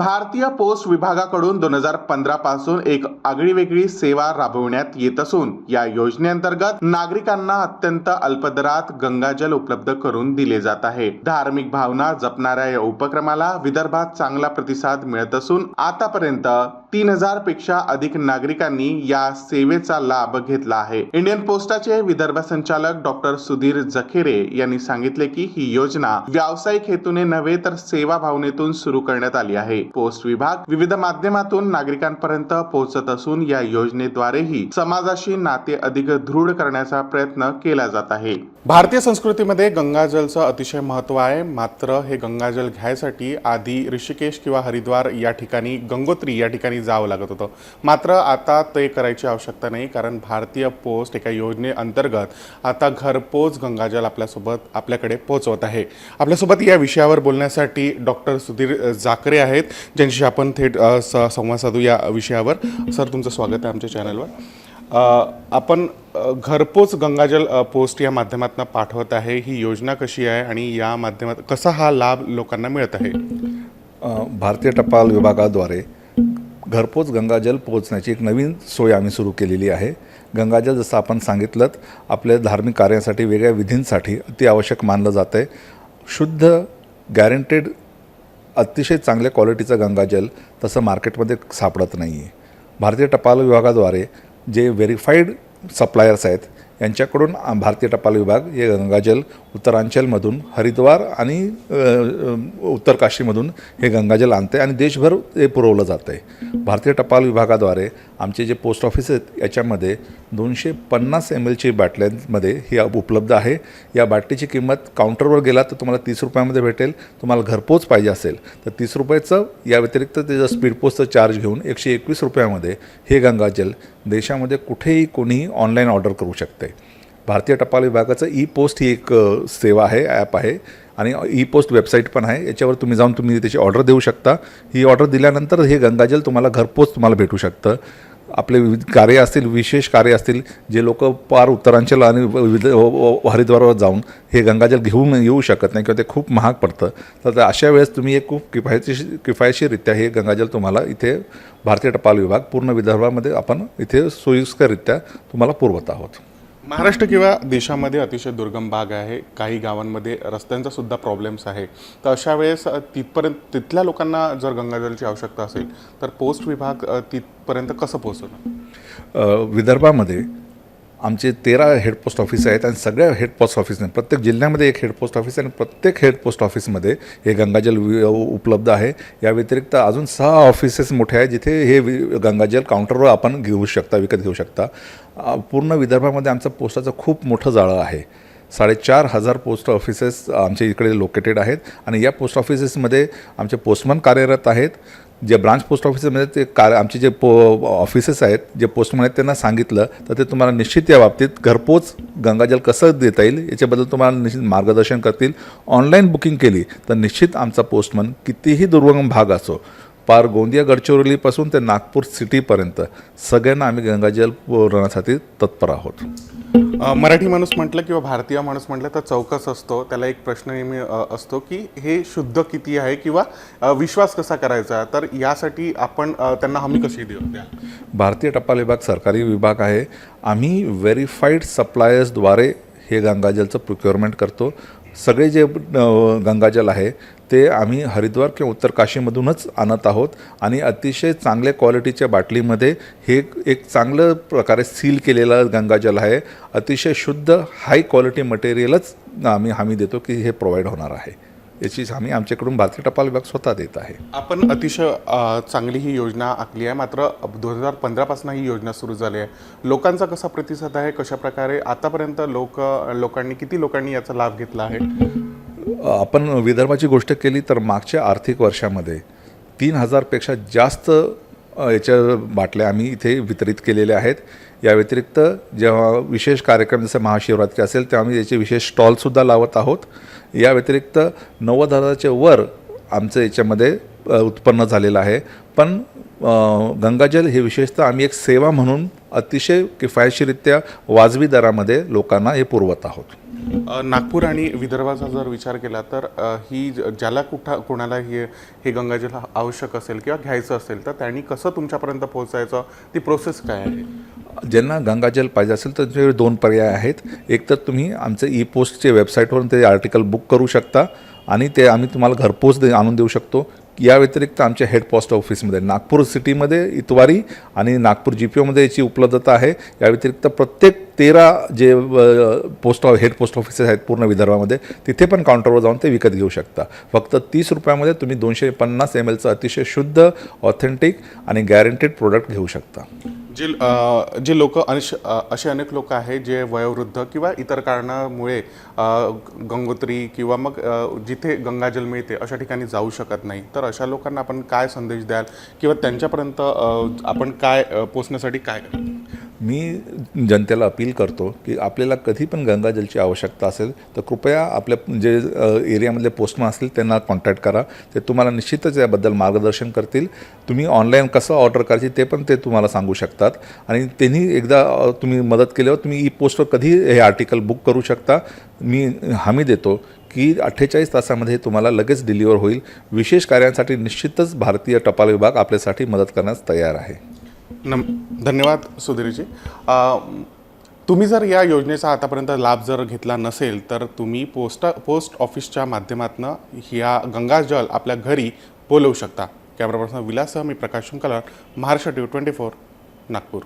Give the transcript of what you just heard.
भारतीय पोस्ट विभागाकडून 2015 पासून एक आगळीवेगळी सेवा राबविण्यात येत असून या योजनेअंतर्गत नागरिकांना अत्यंत अल्पदरात गंगाजल उपलब्ध करून दिले जात आहे। धार्मिक भावना जपणाऱ्या या उपक्रमाला विदर्भात चांगला प्रतिसाद मिळत असून आतापर्यंत 3000 पेक्षा अधिक नागरिकांनी या सेवेचा लाभ घेतला आहे। इंडियन पोस्टाचे विदर्भ संचालक डॉक्टर सुधीर जखेरे यांनी सांगितले की ही योजना व्यावसायिक हेतूने नव्हे तर सेवा भावनेतून सुरू करण्यात आली आहे। पोस्ट विभाग विविध माध्यमातून नागरिकांपर्यंत पोहोचत असून या योजनेद्वारेही समाजाशी नाते अधिक दृढ करण्याचा प्रयत्न केला जात आहे। भारतीय संस्कृतीमध्ये गंगाजलचं अतिशय महत्त्व आहे। मात्र हे गंगाजल घ्यायसाठी आधी ऋषिकेश किंवा हरिद्वार या ठिकाणी गंगोत्री या ठिकाणी जावं लागत होतं। मात्र आता ते करायची आवश्यकता नाही, कारण भारतीय पोस्ट एका योजनेअंतर्गत आता घरपोच गंगाजल आपल्याकडे पोहोचवत आहे। आपल्यासोबत या विषयावर बोलण्यासाठी डॉक्टर सुधीर जाकरे आहेत, ज्यांच्याशी आपण थेट संवाद साधू या विषयावर। सर, तुमचं स्वागत आहे आमच्या चॅनलवर। आपण घरपोच गंगाजल पोस्ट या माध्यमातून पाठवत आहे। ही योजना कशी आहे आणि या माध्यमात कसा हा लाभ लोकांना मिळत आहे? भारतीय टपाल विभागाद्वारे घरपोच गंगाजल पोहोचण्याची एक नवीन सोय आम्ही सुरू केलेली आहे। गंगाजल जसं आपण सांगितलं आपल्या धार्मिक कार्यासाठी वेगळ्या विधींसाठी अति आवश्यक मानलं जातं आहे। शुद्ध गॅरंटेड अतिशय चांगल्या क्वालिटीचं गंगाजल तसं मार्केटमध्ये सापडत नाही आहे। भारतीय टपाल विभागाद्वारे जे व्हेरीफाईड सप्लायर्स आहेत यांच्याकडून भारतीय टपाल विभाग हे गंगाजल उत्तरांचलमधून हरिद्वार आणि उत्तर काशीमधून हे गंगाजल आणते आणि देशभर ते पुरवलं जातं आहे। भारतीय टपाल विभागाद्वारे आमचे जे पोस्ट ऑफिस आहेत याच्यामध्ये 250 ml बाटल्यांमध्ये ही उपलब्ध आहे। या बाटलीची किंमत काउंटरवर गेला तर तुम्हाला 30 रुपयामध्ये भेटेल। तुम्हाला घरपोच पाहिजे असेल तर 30 रुपयाचं, या व्यतिरिक्त त्याचं स्पीड पोस्टचं चार्ज घेऊन 121 रुपयामध्ये हे गंगाजल देशामध्ये कुठेही कोणीही ऑनलाईन ऑर्डर करू शकते। भारतीय टपाल विभागाचं ई पोस्ट ही एक सेवा आहे, ॲप आहे आणि ई पोस्ट वेबसाईट पण आहे। याच्यावर तुम्ही जाऊन त्याची ऑर्डर देऊ शकता। ही ऑर्डर दिल्यानंतर हे गंगाजल तुम्हाला भेटू शकतं। आपले विविध कार्य असतील, विशेष कार्य असतील, जे लोक पार उत्तरांचल आणि हरिद्वारवर जाऊन हे गंगाजल घेऊन येऊ शकत नाही किंवा ते खूप महाग पडतं, तर अशा वेळेस तुम्ही एक खूप किफायतशीररित्या हे गंगाजल तुम्हाला इथे भारतीय टपाल विभाग पूर्ण विदर्भामध्ये आपण इथे सोयीस्कररित्या तुम्हाला पुरवत आहोत। महाराष्ट्र किंवा देशामध्ये अतिशय दुर्गम भाग आहे, काही गावांमध्ये रस्त्यांचा सुद्धा प्रॉब्लेम्स आहे। तर अशा वेळेस तिथल्या लोकांना जर गंगाजलची आवश्यकता असेल तर पोस्ट विभाग तिथपर्यंत कसं पोहोचवणार? विदर्भामध्ये आमचे 13 हेड पोस्ट ऑफिस आहेत आणि सगळ्या हेड पोस्ट ऑफिसने प्रत्येक जिल्ह्यामध्ये एक हेड पोस्ट ऑफिस आणि प्रत्येक हेड पोस्ट ऑफिसमध्ये हे गंगाजल उपलब्ध आहे। या व्यतिरिक्त अजून 6 ऑफिसेस मोठे आहेत जिथे हे गंगाजल काउंटरवर आपण विकत घेऊ शकता। पूर्ण विदर्भामध्ये आमचं पोस्टाचं खूप मोठं जाळं आहे। 4500 पोस्ट ऑफिसेस आमच्या इकडे लोकेटेड आहेत आणि या पोस्ट ऑफिसेसमध्ये आमचे पोस्टमन कार्यरत आहेत। जे ब्रांच पोस्ट ऑफिसमध्ये आमचे जे ऑफिसेस आहेत, जे पोस्टमन आहेत, त्यांना सांगितलं तर ते तुम्हाला निश्चित या बाबतीत घरपोच गंगाजल कसं देता येईल याच्याबद्दल तुम्हाला निश्चित मार्गदर्शन करतील। ऑनलाईन बुकिंग केली तर निश्चित आमचा पोस्टमन कितीही दुर्गम भाग असो, पार गोंदिया गडचिरोलीपासून ते नागपूर सिटीपर्यंत सगळ्यांना आम्ही गंगाजल पुरवण्यासाठी तत्पर आहोत। मराठी माणूस म्हटलं किंवा भारतीय माणूस म्हटलं तर चौकस असतो, त्याला एक प्रश्न नेहमी असतो की हे शुद्ध किती आहे किंवा विश्वास कसा करायचा, तर यासाठी आपण त्यांना हमी कशी देऊ द्या? भारतीय टपाल विभाग सरकारी विभाग आहे। आम्ही व्हेरीफाईड सप्लायर्सद्वारे हे गंगाजलचं प्रोक्युअरमेंट करतो। सगळे जे गंगाजल आहे ते आम्ही हरिद्वार किंवा उत्तर काशीमधूनच आणत आहोत आणि अतिशय चांगल्या क्वालिटीच्या बाटलीमध्ये हे एक चांगलं प्रकारे सील केलेलं गंगाजल आहे। अतिशय शुद्ध हाय क्वालिटी मटेरियलच आम्ही हमी देतो की हे प्रोव्हाइड होणार आहे। याची हमी आमच्याकडून भारतीय टपाल विभाग स्वतः देत आहे। आपण अतिशय चांगली ही योजना आखली आहे, मात्र 2015 पासून ही योजना सुरू झाली आहे। लोकांचा कसा प्रतिसाद आहे, कशा प्रकारे आतापर्यंत किती लोकांनी याचा लाभ घेतला आहे? आपण विदर्भाची गोष्ट केली तर मागच्या आर्थिक वर्षामध्ये 3000 पेक्षा जास्त याच्या बाटल्या आम्ही इथे वितरित केलेल्या आहेत। या व्यतिरिक्त जेव्हा विशेष कार्यक्रम जसं महाशिवरात्री असेल तेव्हा आम्ही याचे विशेष स्टॉलसुद्धा लावत आहोत। या व्यतिरिक्त 90,000च्या वर आमचं याच्यामध्ये उत्पन्न झालेलं आहे। पण गंगाजल हे विशेषतः आम्ही एक सेवा म्हणून अतिशय किफायतशीररित्या वाजवी दरामध्ये लोकांना हे पुरवत आहोत। नागपूर आणि विदर्भाचा जर विचार केला तर ही ज्याला कोणाला हे गंगाजल आवश्यक असेल किंवा घ्यायचं असेल तर त्यांनी कसं तुमच्यापर्यंत पोहोचायचं, ती प्रोसेस काय आहे? ज्यांना गंगाजल पाहिजे असेल तर त्याच्याकडे 2 पर्याय आहेत. एक तर तुम्ही आमचं ई-पोस्टचे वेबसाईटवरून ते आर्टिकल बुक करू शकता आणि ते आम्ही तुम्हाला घरपोच आणून देऊ शकतो. या व्यतिरिक्त आमच्या हेड पोस्ट ऑफिसमध्ये नागपूर सिटीमध्ये इतवारी आणि नागपूर GPOमध्ये याची उपलब्धता आहे. या व्यतिरिक्त प्रत्येक 13 जे हेड पोस्ट ऑफिसेस आहेत पूर्ण विदर्भामध्ये, तिथे पण काउंटरवर जाऊन ते विकत घेऊ शकता. फक्त 30 रुपयामध्ये तुम्ही 250 mlचं अतिशय शुद्ध, ऑथेंटिक आणि गॅरंटेड प्रोडक्ट घेऊ शकता. जे लोक असे अनेक लोक आहेत जे वयोवृद्ध किंवा इतर कारणामुळे गंगोत्री किंवा मग जिथे गंगाजल मिळते अशा ठिकाणी जाऊ शकत नाही, तर अशा लोकांना आपण काय संदेश द्याल किंवा त्यांच्यापर्यंत आपण काय पोचण्यासाठी काय? मी जनतेला अपील करतो की आपल्याला कधी पण गंगाजलची आवश्यकता असेल तर कृपया आपल्या जे एरियामधले पोस्टमन असतील त्यांना कॉन्टॅक्ट करा. ते तुम्हाला निश्चितच याबद्दल मार्गदर्शन करतील. तुम्ही ऑनलाईन कसं ऑर्डर करायची ते पण ते तुम्हाला सांगू शकतात आणि त्यांनी एकदा तुम्ही मदत केल्यावर तुम्ही ई-पोस्टवर कधी हे आर्टिकल बुक करू शकता. मी हमी देतो की 48 तासामध्ये तुम्हाला लगेच डिलिव्हर होईल. विशेष कार्यांसाठी निश्चितच भारतीय टपाल विभाग आपल्यासाठी मदत करण्यास तयार आहे. धन्यवाद सुधीरजी. तुम्ही जर या योजनेचा आतापर्यंत लाभ जर घेतला नसेल तर तुम्ही पोस्ट ऑफिसच्या माध्यमातून ह्या गंगाजल आपल्या घरी बोलवू शकता. कॅमेरा पर्सन विलाससह मी प्रकाश शुंकलर, महाराष्ट्र TV 24, नागपूर.